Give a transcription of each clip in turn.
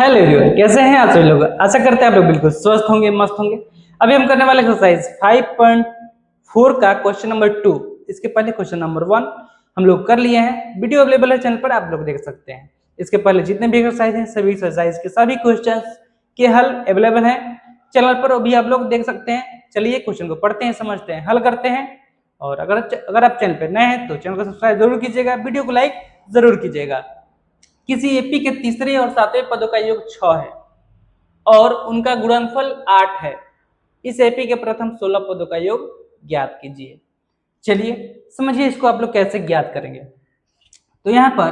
Hello everyone, कैसे हैं आप सभी लोग। आशा करते हैं आप लोग बिल्कुल स्वस्थ होंगे, मस्त होंगे। अभी हम करने वाले एक्सरसाइज 5.4 का क्वेश्चन नंबर 2। इसके पहले क्वेश्चन नंबर 1 हम लोग कर लिए हैं। वीडियो अवेलेबल है चैनल पर, आप लोग देख सकते हैं। इसके पहले जितने भी एक्सरसाइज हैं सभी एक्सरसाइज के सभी क्वेश्चंस के हल अवेलेबल हैं चैनल पर, भी आप लोग देख सकते हैं। चलिए क्वेश्चन को पढ़ते हैं, समझते हैं, हल करते हैं। और अगर आप चैनल पर नए हैं तो चैनल को सब्सक्राइब जरूर कीजिएगा, वीडियो को लाइक जरूर कीजिएगा। किसी एपी के तीसरे और सातवें पदों का योग 6 है और उनका गुणनफल 8 है। इस एपी के प्रथम 16 पदों का योग ज्ञात कीजिए। चलिए समझिए इसको आप लोग कैसे ज्ञात करेंगे। तो यहाँ पर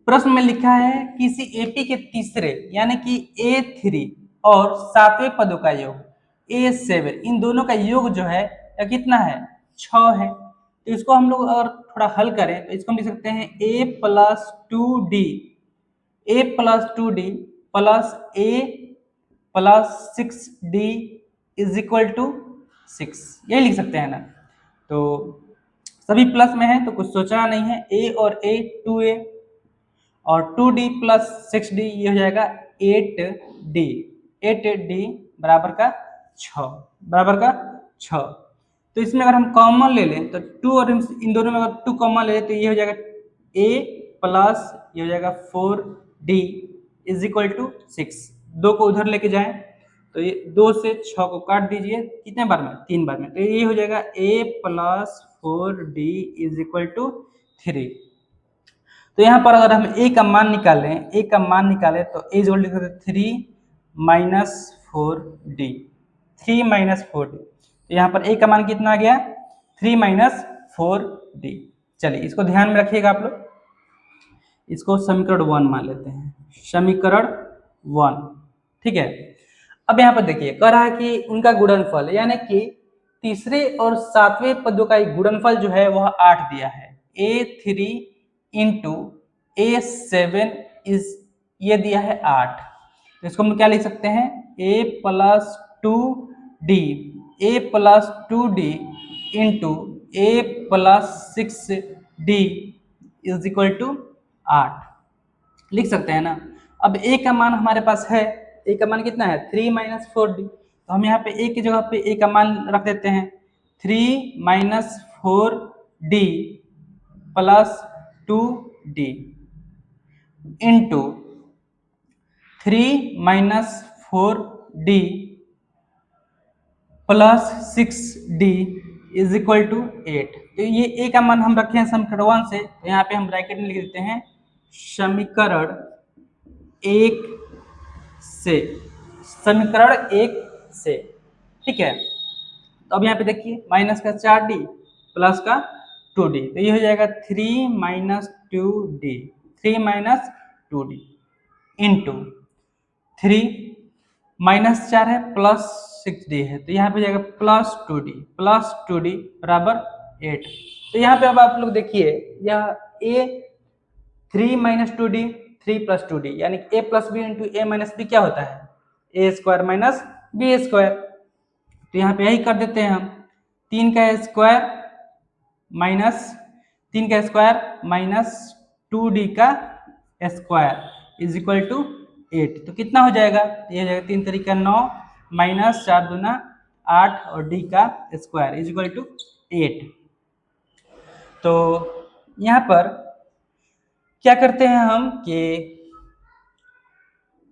प्रश्न में लिखा है किसी एपी के तीसरे यानी कि A3 और सातवें पदों का योग A7, इन दोनों का योग जो है कितना है, 6 है। तो इसको हम लोग अगर थोड़ा हल करें तो इसको हम लिख सकते हैं A plus 2D plus A plus 6D is equal to 6, यही लिख सकते हैं ना। तो सभी प्लस में है तो कुछ सोचना नहीं है। A और A 2A और 2D प्लस 6D ये हो जाएगा 8D बराबर का 6। तो इसमें अगर हम कॉमन ले लें तो 2 और इन दोनों में अगर 2 कॉमन ले लें तो ये हो जाएगा A प्लस ये हो जाएगा 4D इज इक्वल टू 6। 2 को उधर लेके जाएं तो ये 2 से 6 को काट दीजिए, कितने बार में, 3 बार में। तो ये हो जाएगा A plus 4D is equal to 3। तो यहाँ पर अगर हम A का मान निकालें, तो A is equal to 3 minus 4D, 3 minus 4D। तो यहाँ पर A का मान कितना आ गया, 3 माइनस 4D। चलिए इसको ध्यान में रखिएगा आप लोग। इसको समीकरण 1 मान लेते हैं, समीकरण 1, ठीक है। अब यहाँ पर देखिए कह रहा है कि उनका गुणनफल यानी कि तीसरे और सातवें पदों का गुणनफल जो है वह 8 दिया है। A3 इंटू A7 इज ये दिया है 8। तो इसको हम क्या लिख सकते हैं, A plus 2D into A plus 6D is equal to 8 लिख सकते हैं ना। अब A का मान हमारे पास है, A का मान कितना है, 3 माइनस 4D। तो हम यहाँ पे A की जगह पे A का मान रख देते हैं 3 minus 4D plus 2D into 3 minus 4D plus 6D is equal to 8। तो ये A का मान हम रखे हैं समीकरण 1 से, तो यहाँ पे हम ब्रैकेट में लिख देते हैं समीकरण 1 से, ठीक है। तो अब यहाँ पे देखिए माइनस का 4D प्लस का 2D, तो ये हो जाएगा 3 माइनस 2D इंटू 3 माइनस 4 है प्लस 6D है, तो यहाँ पे जाएगा प्लस 2D बराबर 8। तो यहाँ पे अब आप लोग देखिए यह A 3 minus 2D 3 plus 2D यानी A plus B into A minus B क्या होता है, A square minus B square. तो यहाँ पे यही कर देते हैं हम, 3 का स्क्वायर माइनस 2D का स्क्वायर इज इक्वल टू 8। तो कितना हो जाएगा, ये हो जाएगा 3 तरीका 9 माइनस 4 दूना 8 और D का स्क्वायर इज इक्वल टू 8। तो यहाँ पर क्या करते हैं हम कि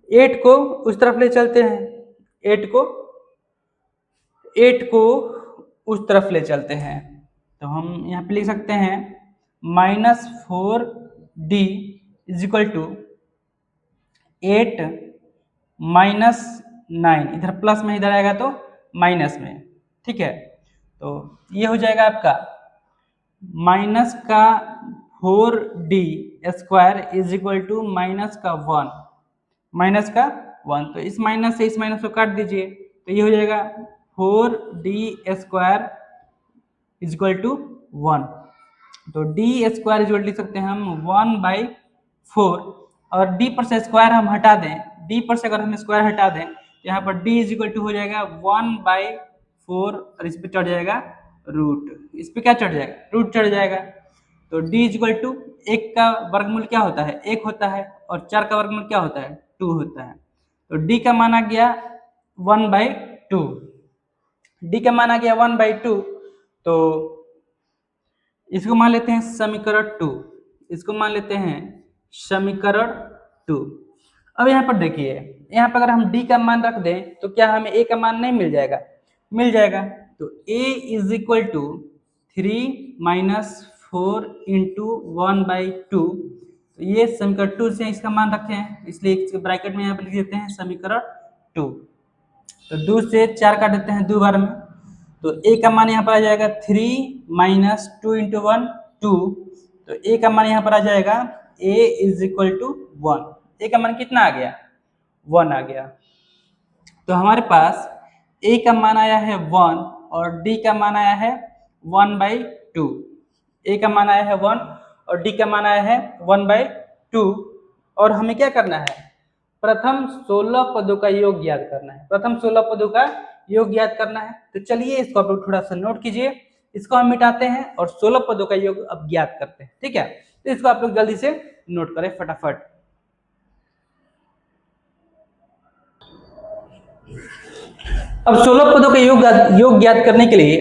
8 को उस तरफ ले चलते हैं, 8 को उस तरफ ले चलते हैं। तो हम यहाँ पे लिख सकते हैं minus 4D is equal to 8 minus 9, इधर प्लस में इधर आएगा तो माइनस में, ठीक है। तो ये हो जाएगा आपका माइनस का 4D square is equal to minus का 1। तो इस माइनस से इस माइनस को काट दीजिए, तो ये हो जाएगा 4D square is equal to 1। तो D स्क्वायर इज लिख सकते हैं हम 1/4, और D पर से स्क्वायर हम हटा दें, D पर से अगर हम स्क्वायर हटा दें तो यहाँ पर D इज इक्वल टू हो जाएगा 1/4 और इस पर चढ़ जाएगा रूट, इस पे क्या चढ़ जाएगा, रूट चढ़ जाएगा। तो D इज इक्वल टू 1 का वर्गमूल क्या होता है, 1 होता है, और 4 का वर्गमूल क्या होता है, 2 होता है। तो डी का मान आ गया 1/2। डी का मान आ गया 1/2, तो इसको मान लेते हैं समीकरण 2। इसको मान लेते हैं समीकरण 2। अब यहाँ पर देखिए, यहाँ पर अगर हम डी का मान रख दें तो क्या हमें ए का मान नहीं मिल जाएगा? मिल जाएगा। तो a is equal to 3 - 4 into 1/2। तो ये समीकरण 2 से इसका मान रखे हैं, इसलिए इसके ब्रैकेट में यहाँ पर लिख देते हैं समीकरण 2। तो 2 से 4 काट देते हैं 2 बार में, तो a का मान यहाँ पर आ जाएगा 3 - 2 इंटू 1 2। तो a का मान यहाँ पर आ जाएगा a is equal to 1। a का मान कितना आ गया? 1 आ गया। तो हमारे पास a का मान आया है 1 और d का मान आया है 1/2। a का मान आया है 1 और d का मान आया है 1/2। और हमें क्या करना है? प्रथम 16 पदों का योग ज्ञात करना है। प्रथम 16 पदों का योग ज्ञात करना है। तो चलिए इसको आप लोग थोड़ा सा नोट कीजिए। इसको हम मिटाते हैं और 16 पदों का योग अब ज्ञात करते हैं, ठीक है? तो इसको आप लोग जल्दी से नोट करें फटाफट। अब 16 पदों का योग ज्ञात करने के लिए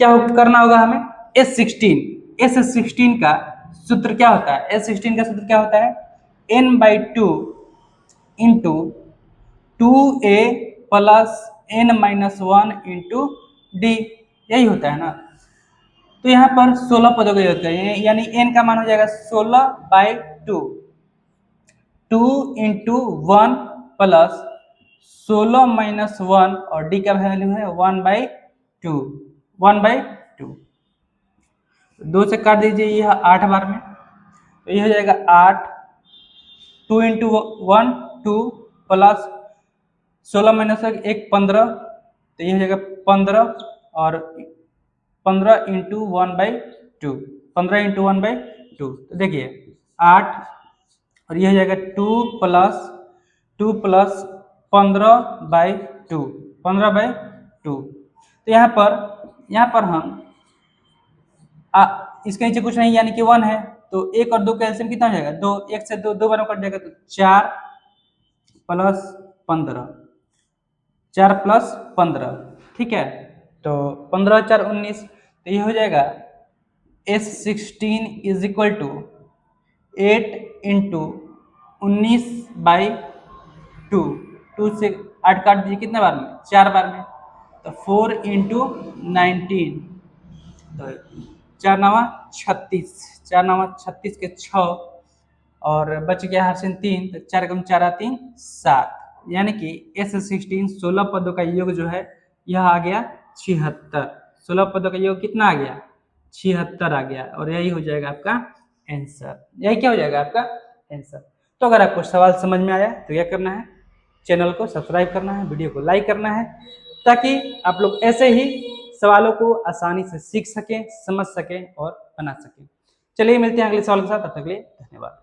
क्या करना होगा हमें? S16 का सूत्र क्या होता है? S16 का सूत्र क्या होता है? n/2 into 2a plus n-1 into D, यही होता है ना। तो यहाँ पर 16 पदों का योग करेंगे, यानी n का मान हो जाएगा 16/2, 2 इंटू 1 प्लस 16 - 1 और d का वैल्यू है 1/2। 1/2 2 से काट दीजिए यह 8 बार में, तो यह हो जाएगा 8। 2 इंटू 1 2 प्लस 16 - 1 15, तो यह हो जाएगा 15 और 15 इंटू 1/2, 15 इंटू 1/2। तो देखिए 8 और यह हो जाएगा 2 प्लस 15/2, 15/2। तो यहाँ पर हम इसके नीचे कुछ नहीं, यानी कि 1 है, तो 1 और 2 का एलसीएम कितना हो जाएगा? 2। 1 से 2 बार में कट जाएगा, तो 4 प्लस 15, 4 प्लस 15, ठीक है? तो 15 4 19, तो ये हो जाएगा S16 is equal to 8 into 19/2। 2 से 8 काट दीजिए, कितने बार में? 4 बार में, तो 4 इंटू 19, तो 4 9 36, 4 9 36 के 6 और बच गया हासिल 3, तो 4 कम 4 3 7, यानी कि S16 16 पदों का योग जो है यह आ गया 76। 16 पदों का योग कितना आ गया? 76 आ गया, और यही हो जाएगा आपका आंसर। यही क्या हो जाएगा आपका आंसर। तो अगर आपको सवाल समझ में आया तो क्या करना है? चैनल को सब्सक्राइब करना है, वीडियो को लाइक करना है, ताकि आप लोग ऐसे ही सवालों को आसानी से सीख सकें, समझ सकें और बना सकें। चलिए मिलते हैं अगले सवाल के साथ, तब तक के लिए धन्यवाद।